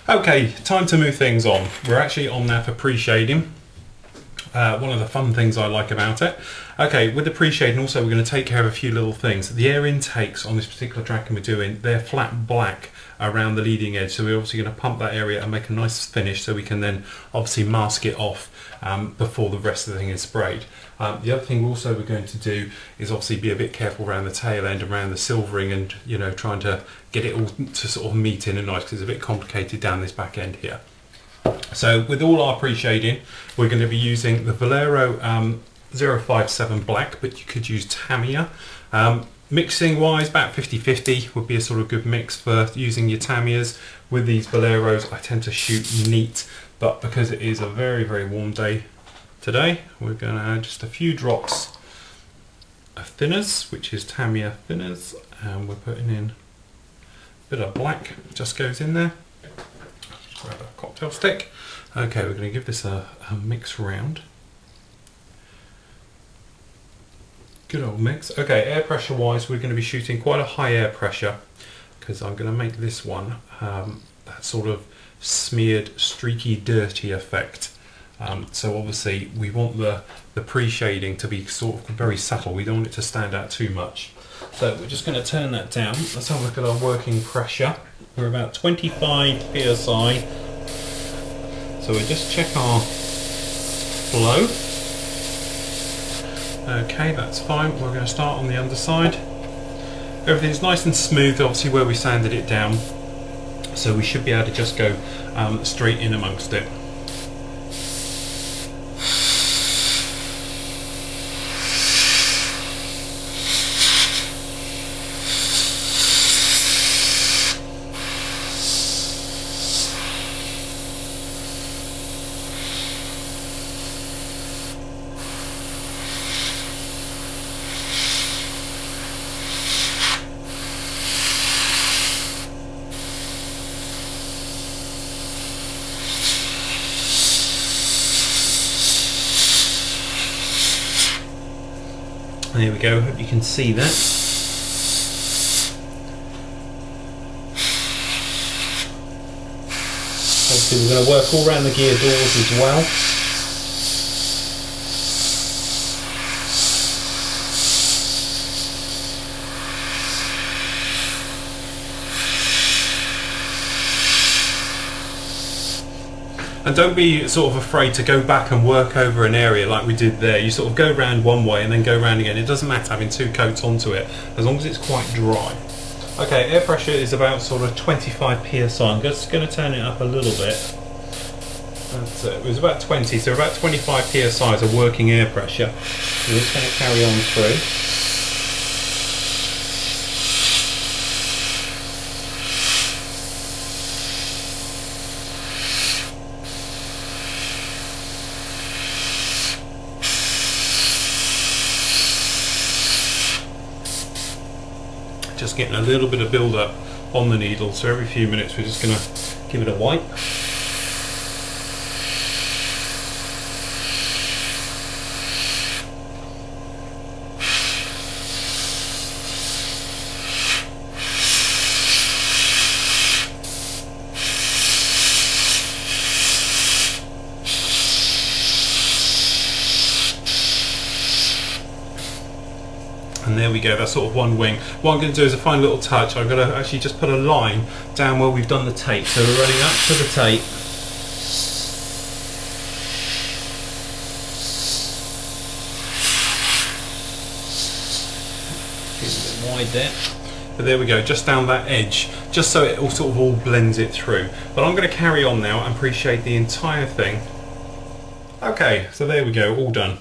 Okay, time to move things on. We're actually on now for pre-shading. One of the fun things I like about it. Okay, with the pre-shading also we're going to take care of a few little things. The air intakes on this particular Draken we're doing, they're flat black around the leading edge, so we're obviously going to pump that area and make a nice finish so we can then obviously mask it off before the rest of the thing is sprayed. The other thing also we're going to do is obviously be a bit careful around the tail end, around the silvering, and trying to get it all to sort of meet in and nice, because it's a bit complicated down this back end here. So with all our pre-shading, we're going to be using the Valero 057 black, but you could use Tamiya. Mixing wise, about 50-50 would be a sort of good mix for using your Tamiyas. With these Valeros, I tend to shoot neat, but because it is a very, very warm day today, we're going to add just a few drops of thinners, which is Tamiya thinners, and we're putting in a bit of black, just goes in there. Grab a cocktail stick. Okay, we're going to give this a mix round. Good old mix. Okay, air pressure wise, we're going to be shooting quite a high air pressure, because I'm going to make this one that sort of smeared, streaky, dirty effect. So obviously we want the pre-shading to be sort of very subtle. We don't want it to stand out too much. So we're just going to turn that down. Let's have a look at our working pressure. We're about 25 psi. So we'll just check our flow. Okay, that's fine. We're going to start on the underside. Everything's nice and smooth, obviously, where we sanded it down. So we should be able to just go straight in amongst it. There we go, hope you can see that. Obviously we're going to work all around the gear doors as well. And don't be sort of afraid to go back and work over an area like we did there. You sort of go around one way and then go around again. It doesn't matter having two coats onto it, as long as it's quite dry. Okay, air pressure is about sort of 25 psi. I'm just going to turn it up a little bit. That's it. It was about 20, so about 25 psi is a working air pressure. We're just going to carry on through. Just getting a little bit of build up on the needle, so every few minutes we're just going to give it a wipe. And there we go, that's sort of one wing. What I'm going to do is a fine little touch. I'm going to actually just put a line down where we've done the tape. So we're running up to the tape. Keep it a bit wide there. But there we go, just down that edge, just so it all sort of all blends it through. But I'm going to carry on now and pre-shade the entire thing. Okay, so there we go, all done.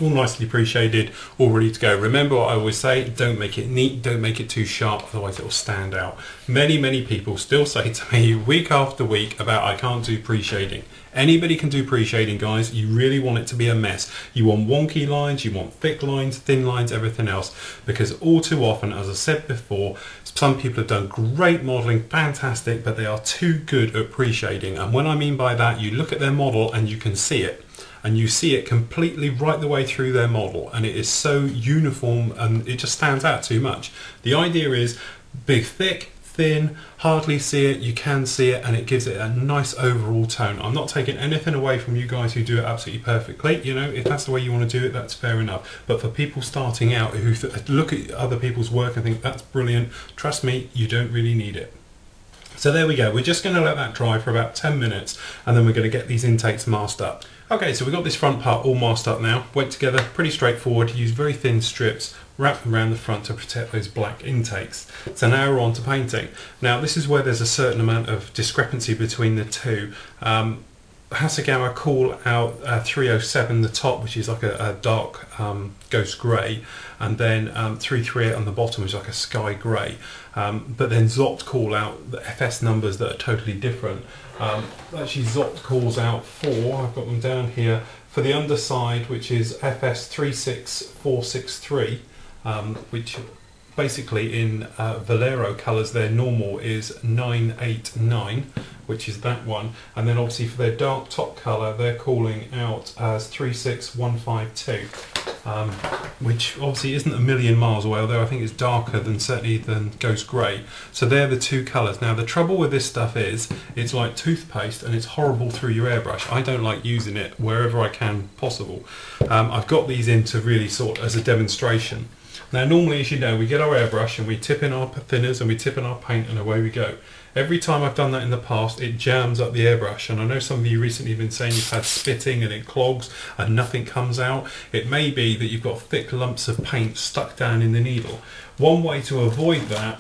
All nicely pre-shaded, all ready to go. Remember what I always say, don't make it neat, don't make it too sharp, otherwise it will stand out. Many people still say to me week after week about I can't do pre-shading. Anybody can do pre-shading, guys. You really want it to be a mess. You want wonky lines, you want thick lines, thin lines, everything else, because all too often, as I said before, some people have done great modelling, fantastic, but they are too good at pre-shading. And what I mean by that, you look at their model and you can see it. And you see it completely right the way through their model, and it is so uniform and it just stands out too much. The idea is big, thick, thin, hardly see it, you can see it, and it gives it a nice overall tone. I'm not taking anything away from you guys who do it absolutely perfectly. You know, if that's the way you want to do it, that's fair enough. But for people starting out who look at other people's work and think that's brilliant, trust me, you don't really need it. So there we go. We're just going to let that dry for about 10 minutes, and then we're going to get these intakes masked up. Okay, so we've got this front part all masked up now. Went together, pretty straightforward. Use very thin strips, wrap them around the front to protect those black intakes. So now we're on to painting. Now this is where there's a certain amount of discrepancy between the two. Hasegawa call out 307 the top, which is like a dark ghost grey, and then 338 on the bottom, which is like a sky grey. But then Zott call out the FS numbers that are totally different. Actually Zott calls out 4, I've got them down here, for the underside, which is FS 36463, which basically in Valero colours their normal is 989, which is that one, and then obviously for their dark top colour they're calling out as 36152, which obviously isn't a million miles away, although I think it's darker than certainly than Ghost Grey. So they're the two colours. Now the trouble with this stuff is it's like toothpaste and it's horrible through your airbrush. I don't like using it wherever I can possible. I've got these in to really sort as a demonstration. Now normally, as you know, we get our airbrush and we tip in our thinners and we tip in our paint and away we go. Every time I've done that in the past, it jams up the airbrush, and I know some of you recently have been saying you've had spitting and it clogs and nothing comes out. It may be that you've got thick lumps of paint stuck down in the needle. One way to avoid that,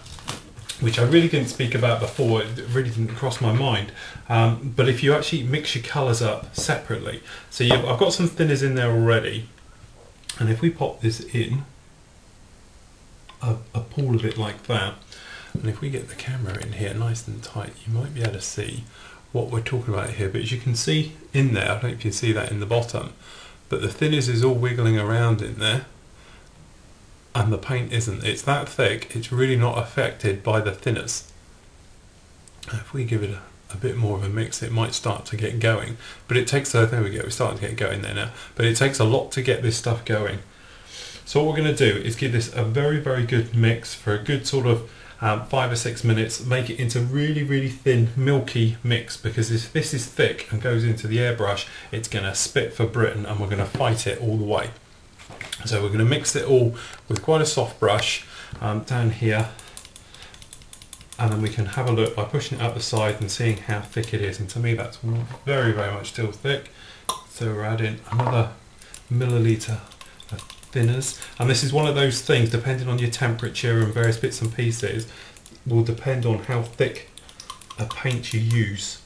which I really didn't speak about before, it really didn't cross my mind, but if you actually mix your colours up separately. So I've got some thinners in there already, and if we pop this in, a pool of it like that, and if we get the camera in here nice and tight, you might be able to see what we're talking about here. But as you can see in there, I don't know if you can see that in the bottom, but the thinners is all wiggling around in there and the paint isn't. It's that thick, it's really not affected by the thinners. If we give it a bit more of a mix, it might start to get going, but it takes, there we go, we're starting to get going there now, but it takes a lot to get this stuff going. So what we're going to do is give this a very, very good mix for a good sort of 5 or 6 minutes, make it into really, really thin, milky mix, because if this is thick and goes into the airbrush, it's going to spit for Britain and we're going to fight it all the way. So we're going to mix it all with quite a soft brush down here, and then we can have a look by pushing it up the side and seeing how thick it is, and to me that's very, very much still thick. So we're adding another milliliter of thinners, and this is one of those things, depending on your temperature and various bits and pieces, will depend on how thick a paint you use.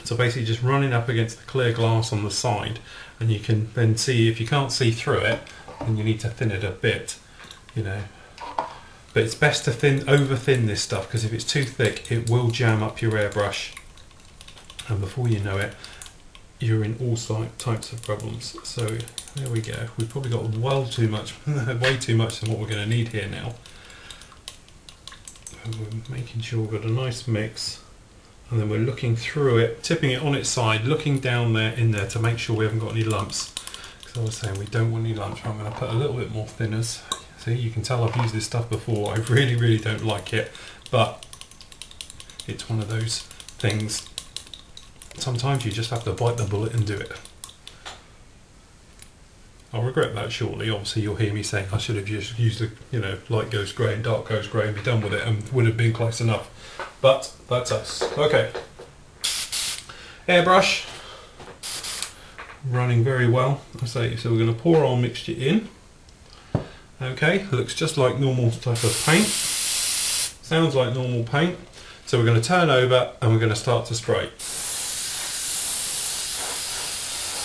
So basically just running up against the clear glass on the side, and you can then see, if you can't see through it, then you need to thin it a bit, you know. But it's best to over thin this stuff, because if it's too thick it will jam up your airbrush, and before you know it you're in all types of problems. So there we go, we've probably got well too much, way too much than what we're going to need here now. And we're making sure we've got a nice mix, and then we're looking through it, tipping it on its side, looking down there in there to make sure we haven't got any lumps, because I was saying we don't want any lumps. I'm going to put a little bit more thinners. See, you can tell I've used this stuff before. I really, really don't like it, but it's one of those things. Sometimes you just have to bite the bullet and do it. I'll regret that shortly. Obviously you'll hear me saying I should have just used the, you know, light ghost grey and dark ghost grey and be done with it, and would have been close enough. But that's us. Okay. Airbrush. Running very well. So we're going to pour our mixture in. Okay, looks just like normal type of paint. Sounds like normal paint. So we're going to turn over and we're going to start to spray.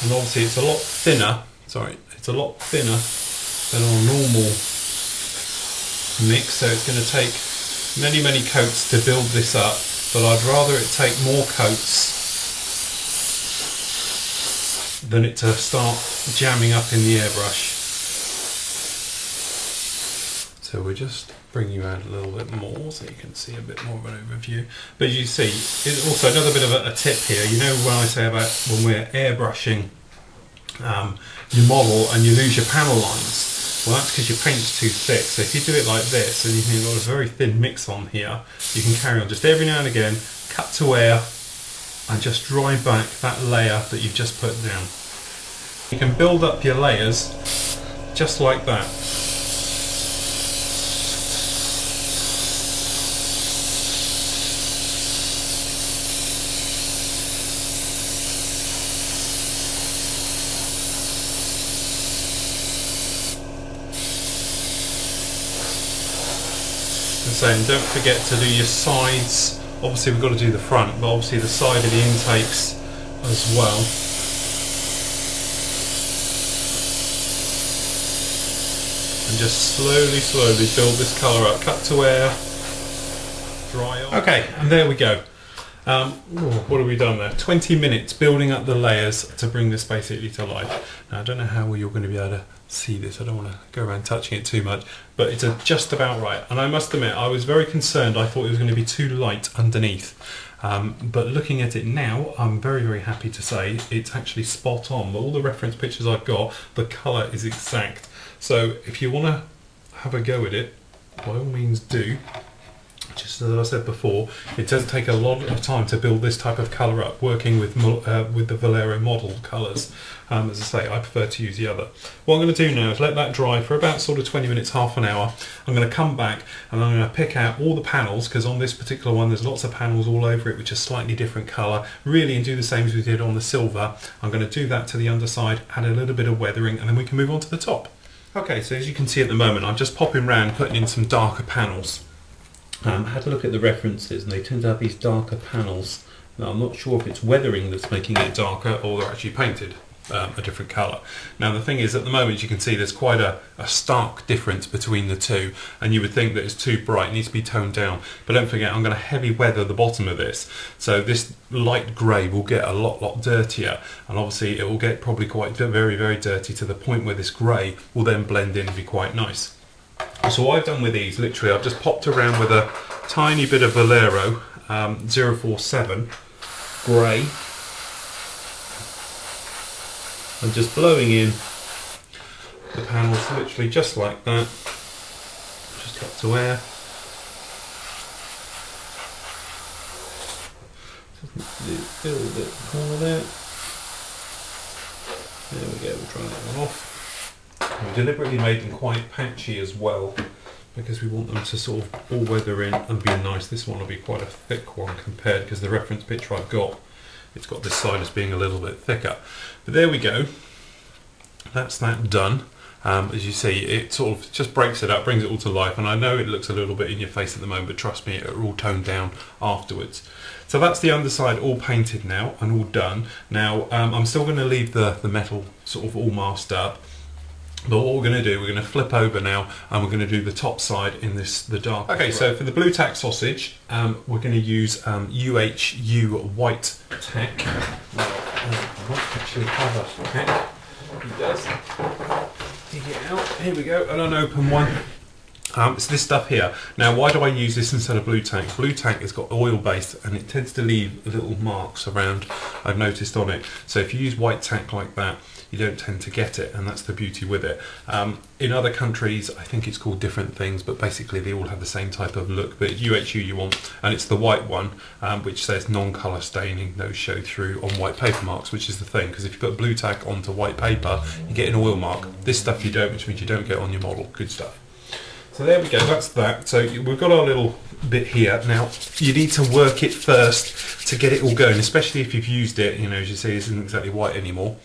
And obviously it's a lot thinner, it's a lot thinner than our normal mix, so it's going to take many, many coats to build this up, but I'd rather it take more coats than it to start jamming up in the airbrush. So we'll just bring you out a little bit more so you can see a bit more of an overview. But you see, it's also another bit of a tip here. You know, when I say about when we're airbrushing your model and you lose your panel lines, Well, that's because your paint's too thick. So if you do it like this, and you've got a very thin mix on here, you can carry on just every now and again, cut to air, and just dry back that layer that you've just put down. You can build up your layers just like that. And don't forget to do your sides. Obviously we've got to do the front, but obviously the side of the intakes as well. And just slowly build this colour up. Cut to air, dry off. Okay, and there we go. What have we done there? 20 minutes building up the layers to bring this basically to life. Now I don't know how well you're going to be able to see this. I don't want to go around touching it too much, but it's just about right. And I must admit, I was very concerned. I thought it was going to be too light underneath. But looking at it now, I'm very happy to say it's actually spot on. All the reference pictures I've got, the colour is exact. So if you want to have a go at it, by all means do. Just as I said before, it does take a lot of time to build this type of colour up, working with the Vallejo model colours. As I say, I prefer to use the other. What I'm going to do now is let that dry for about sort of 20 minutes, half an hour. I'm going to come back and I'm going to pick out all the panels, because on this particular one there's lots of panels all over it which are slightly different colour, really, and do the same as we did on the silver. I'm going to do that to the underside, add a little bit of weathering, and then we can move on to the top. Okay, so as you can see at the moment, I'm just popping around putting in some darker panels. I had a look at the references and they tend to have these darker panels. Now I'm not sure if it's weathering that's making it darker or they're actually painted a different colour. Now the thing is, at the moment you can see there's quite a stark difference between the two, and you would think that it's too bright, it needs to be toned down. But don't forget, I'm going to heavy weather the bottom of this, so this light grey will get a lot dirtier, and obviously it will get probably quite very dirty, to the point where this grey will then blend in and be quite nice. So what I've done with these, literally I've just popped around with a tiny bit of Vallejo 047 grey, and just blowing in the panels literally just like that. Just cut to air. Just a little bit corner there. There we go, we'll try that one off. We deliberately made them quite patchy as well, because we want them to sort of all weather in and be nice. This one will be quite a thick one compared, because the reference picture I've got, it's got this side as being a little bit thicker. But there we go, that's that done. As you see, it sort of just breaks it up, brings it all to life, and I know it looks a little bit in your face at the moment, but trust me, it'll all tone down afterwards. So that's the underside all painted now and all done. Now I'm still going to leave the metal sort of all masked up. But what we're going to do, we're going to flip over now and we're going to do the top side in the dark. Okay, so for the blue tack sausage, we're going to use UHU white tack. Well, I might actually have a tack. He does. Dig it out. Here we go, an unopened one. It's this stuff here. Now, why do I use this instead of blue tack? Blue tack has got oil based and it tends to leave little marks around, I've noticed, on it. So if you use white tack like that, you don't tend to get it, and that's the beauty with it. In other countries, I think it's called different things, but basically they all have the same type of look. But UHU you want, and it's the white one, which says non-colour staining, no show through on white paper marks, which is the thing, because if you put blue tack onto white paper, you get an oil mark. This stuff you don't, which means you don't get on your model. Good stuff. So there we go, that's that. So we've got our little bit here. Now, you need to work it first to get it all going, especially if you've used it. You know, as you see, this isn't exactly white anymore.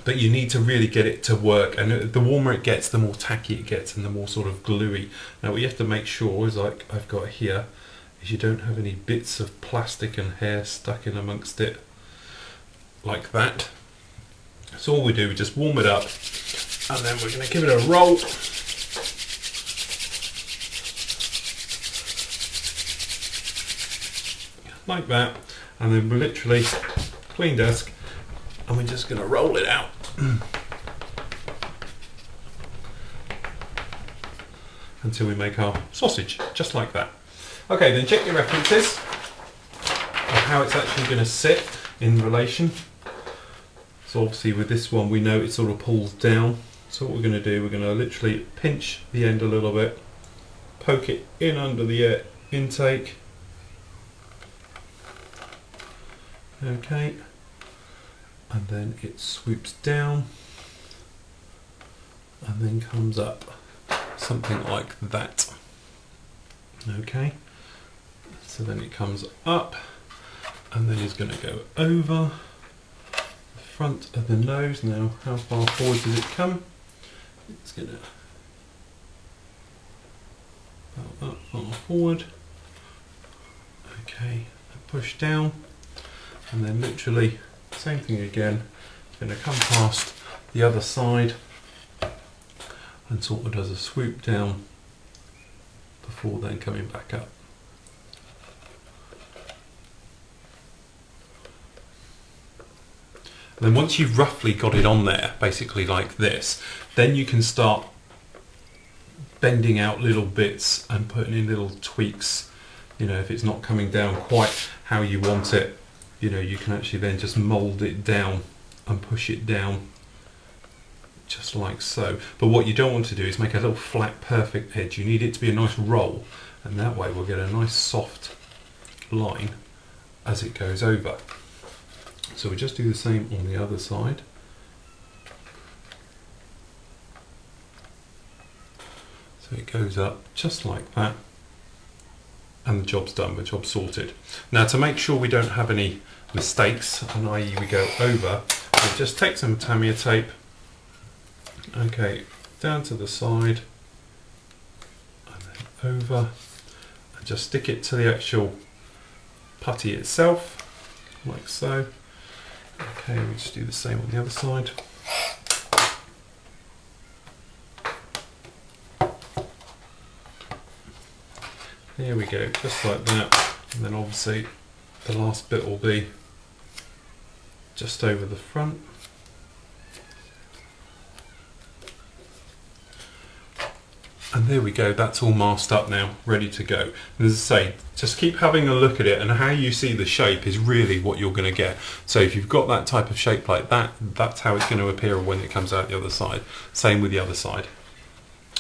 But you need to really get it to work, and the warmer it gets, the more tacky it gets and the more sort of gluey. Now what you have to make sure is, like I've got here, is you don't have any bits of plastic and hair stuck in amongst it like that. So all we do, we just warm it up and then we're going to give it a roll. Like that, and then we're literally clean desk, and we're just going to roll it out. Until we make our sausage, just like that. Okay, then check your references of how it's actually going to sit in relation. So obviously with this one we know it sort of pulls down So what we're going to do, we're going to literally pinch the end a little bit, poke it in under the air intake. Okay, and then it swoops down and then comes up, something like that. Okay, so then it comes up and then it's going to go over the front of the nose. Now, how far forward does it come? It's going to about that far forward. Okay, push down, and then literally same thing again. It's going to come past the other side and sort of does a swoop down before then coming back up. And then once you've roughly got it on there, basically like this, then you can start bending out little bits and putting in little tweaks. You know, if it's not coming down quite how you want it, you know, you can actually then just mould it down and push it down just like so. But what you don't want to do is make a little flat perfect edge. You need it to be a nice roll, and that way we'll get a nice soft line as it goes over. So we just do the same on the other side. So it goes up just like that, and the job's done, the job's sorted. Now, to make sure we don't have any mistakes, and i.e. we go over, we just take some Tamiya tape, okay, down to the side, and then over, and just stick it to the actual putty itself, like so. Okay, we just do the same on the other side. There we go, just like that, and then obviously the last bit will be just over the front. And there we go, that's all masked up now, ready to go. And as I say, just keep having a look at it, and how you see the shape is really what you're going to get. So if you've got that type of shape like that, that's how it's going to appear when it comes out the other side. Same with the other side.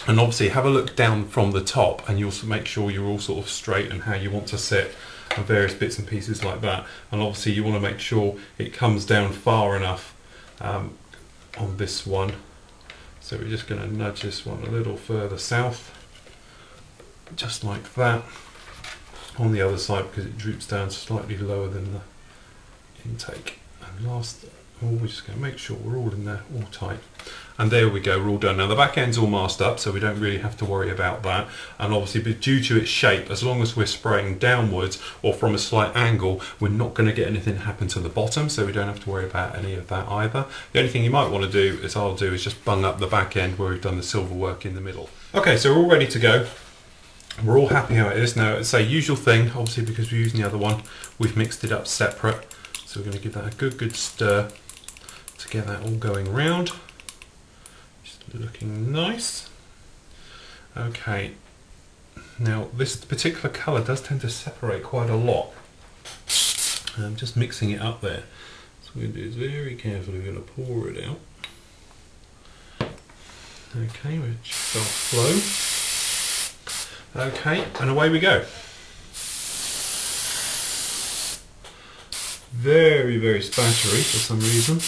And obviously have a look down from the top, and you'll make sure you're all sort of straight and how you want to sit, and various bits and pieces like that. And obviously you want to make sure it comes down far enough on this one. So we're just going to nudge this one a little further south, just like that, on the other side, because it droops down slightly lower than the intake. And last, we're just going to make sure we're all in there, all tight. And there we go, we're all done. Now the back end's all masked up, so we don't really have to worry about that. And obviously, but due to its shape, as long as we're spraying downwards or from a slight angle, we're not going to get anything happen to the bottom, so we don't have to worry about any of that either. The only thing you might want to do, as I'll do, is just bung up the back end where we've done the silver work in the middle. Okay, so we're all ready to go. We're all happy how it is. Now, it's a usual thing, obviously because we're using the other one, we've mixed it up separate. So we're going to give that a good stir to get that all going round. Looking nice. Okay, now this particular colour does tend to separate quite a lot. I'm just mixing it up there. So we're going to do is very carefully, we're going to pour it out. Okay, we'll start flow. Okay, and away we go. Very spattery for some reason.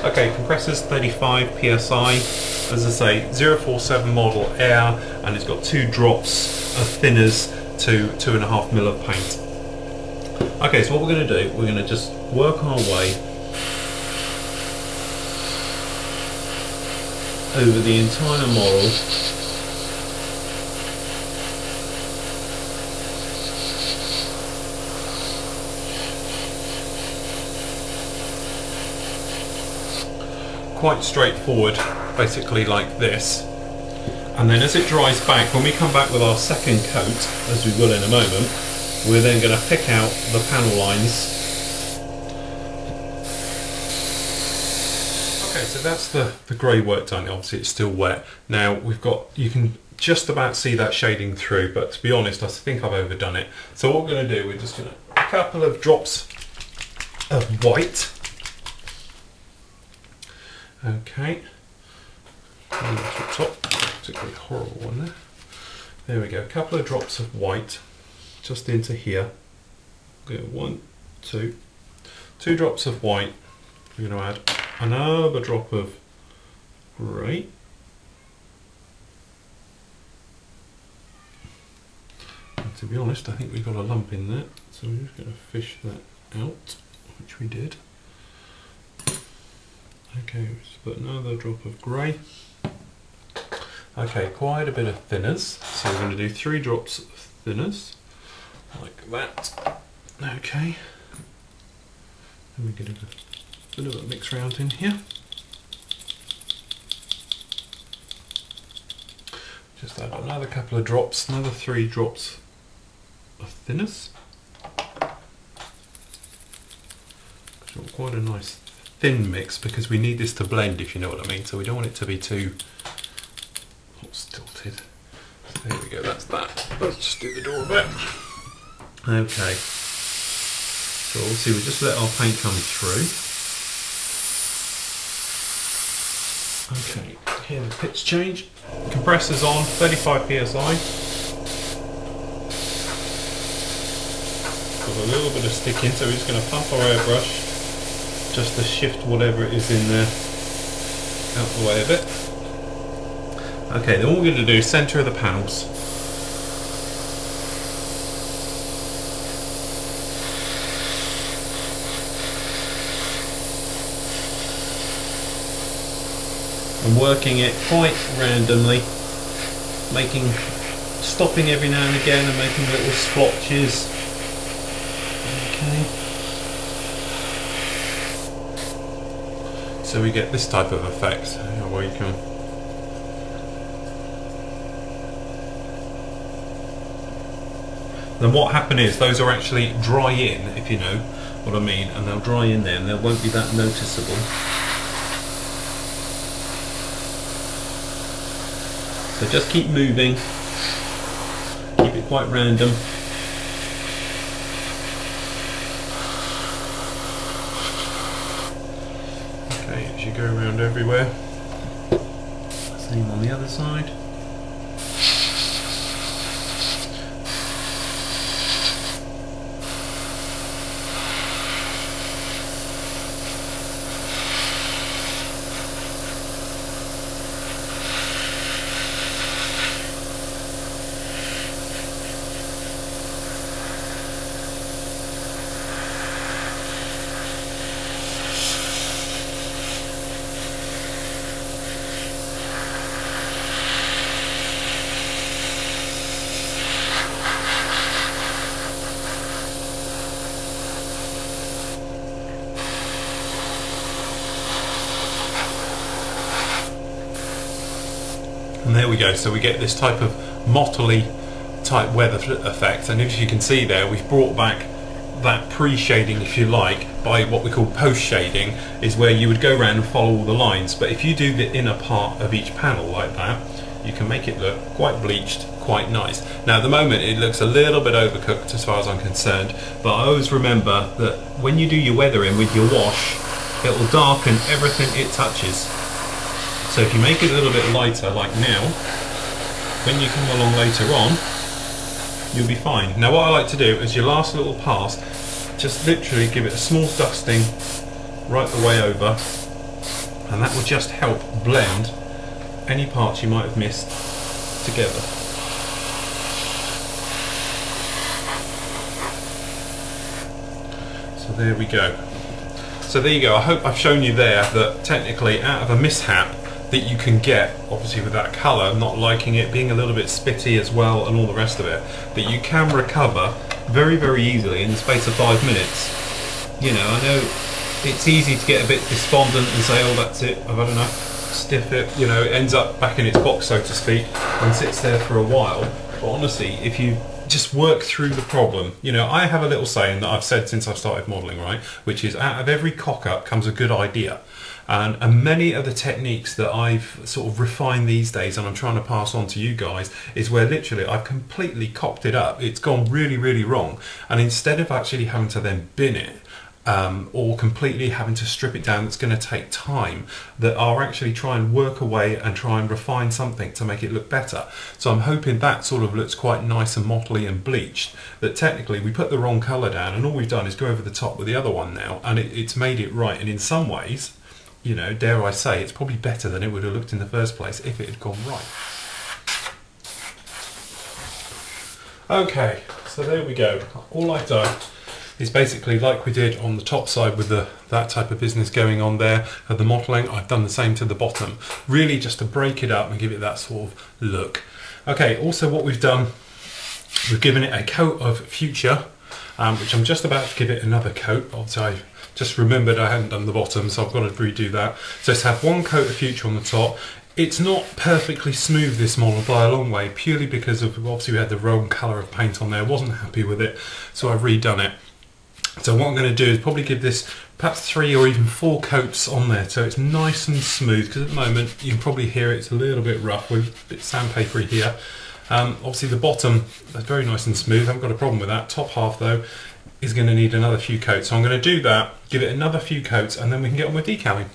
Okay, compressors 35 psi, as I say, 047 model air, and it's got 2 drops of thinners to 2.5 ml of paint. Okay, so what we're going to do, we're going to just work our way over the entire model. Quite straightforward, basically like this. And then as it dries back, when we come back with our second coat, as we will in a moment, We're then going to pick out the panel lines. Okay, so that's the grey work done. Obviously it's still wet. Now you can just about see that shading through, but to be honest, I think I've overdone it. So what we're going to do, we're just going to a couple of drops of white. Okay. Top, particularly horrible one there. There we go. A couple of drops of white just into here. Go 1, 2. 2 drops of white. We're going to add another drop of grey. And to be honest, I think we've got a lump in there, so we're just going to fish that out, which we did. Okay, let's put another drop of grey. Okay, quite a bit of thinners, so we're going to do 3 drops of thinners, like that. Okay, and we get a bit of a mix round in here. Just add another couple of drops, another 3 drops of thinners. So quite a nice thin mix because we need this to blend, if you know what I mean. So we don't want it to be too stilted. So there we go, that's that. Let's just do the door a bit. Okay. So obviously we just let our paint come through. Okay, here the pitch change. Compressor's on, 35 psi. Got a little bit of sticking, so we're just going to pump our airbrush just to shift whatever it is in there out the way a bit. Okay, then what we're going to do is centre of the panels. And working it quite randomly, stopping every now and again and making little splotches. Okay. So we get this type of effect. Where you can. Then what happens is those are actually dry in, if you know what I mean, and they'll dry in there and they won't be that noticeable. So just keep moving, keep it quite random. Okay, as you go around everywhere. Same on the other side. And there we go, so we get this type of mottly type weather effect, and as you can see there, we've brought back that pre-shading, if you like, by what we call post-shading, is where you would go around and follow all the lines. But if you do the inner part of each panel like that, you can make it look quite bleached, quite nice. Now at the moment it looks a little bit overcooked as far as I'm concerned, but I always remember that when you do your weathering with your wash, it will darken everything it touches. So if you make it a little bit lighter, like now, when you come along later on, you'll be fine. Now what I like to do is your last little pass, just literally give it a small dusting right the way over, and that will just help blend any parts you might have missed together. So there we go. So there you go. I hope I've shown you there that technically out of a mishap that you can get, obviously with that colour, not liking it, being a little bit spitty as well and all the rest of it, that you can recover very, very easily in the space of 5 minutes. You know, I know it's easy to get a bit despondent and say, oh, that's it, I've had enough, stiff it, you know, it ends up back in its box, so to speak, and sits there for a while. But honestly, if you just work through the problem. You know, I have a little saying that I've said since I've started modelling, right? Which is, out of every cock-up comes a good idea. And many of the techniques that I've sort of refined these days and I'm trying to pass on to you guys is where literally I've completely cocked it up. It's gone really, really wrong. And instead of actually having to then bin it, or completely having to strip it down, that's going to take time, that are actually try and work away and try and refine something to make it look better. So I'm hoping that sort of looks quite nice and mottly and bleached, that technically we put the wrong colour down and all we've done is go over the top with the other one now, and it's made it right. And in some ways, you know, dare I say, it's probably better than it would have looked in the first place if it had gone right. Okay, so there we go. All I've done is basically like we did on the top side with that type of business going on there, the modelling, I've done the same to the bottom, really just to break it up and give it that sort of look. Okay, also what we've done, we've given it a coat of Future, which I'm just about to give it another coat. Obviously I just remembered I hadn't done the bottom, so I've got to redo that. So let's have one coat of Future on the top. It's not perfectly smooth, this model, by a long way, purely because of, obviously we had the wrong colour of paint on there, wasn't happy with it, so I've redone it. So what I'm going to do is probably give this perhaps 3 or even 4 coats on there, so it's nice and smooth, because at the moment you can probably hear it's a little bit rough, with a bit sandpapery here. Obviously the bottom is very nice and smooth, I haven't got a problem with that. Top half though is going to need another few coats, so I'm going to do that, give it another few coats, and then we can get on with decaling.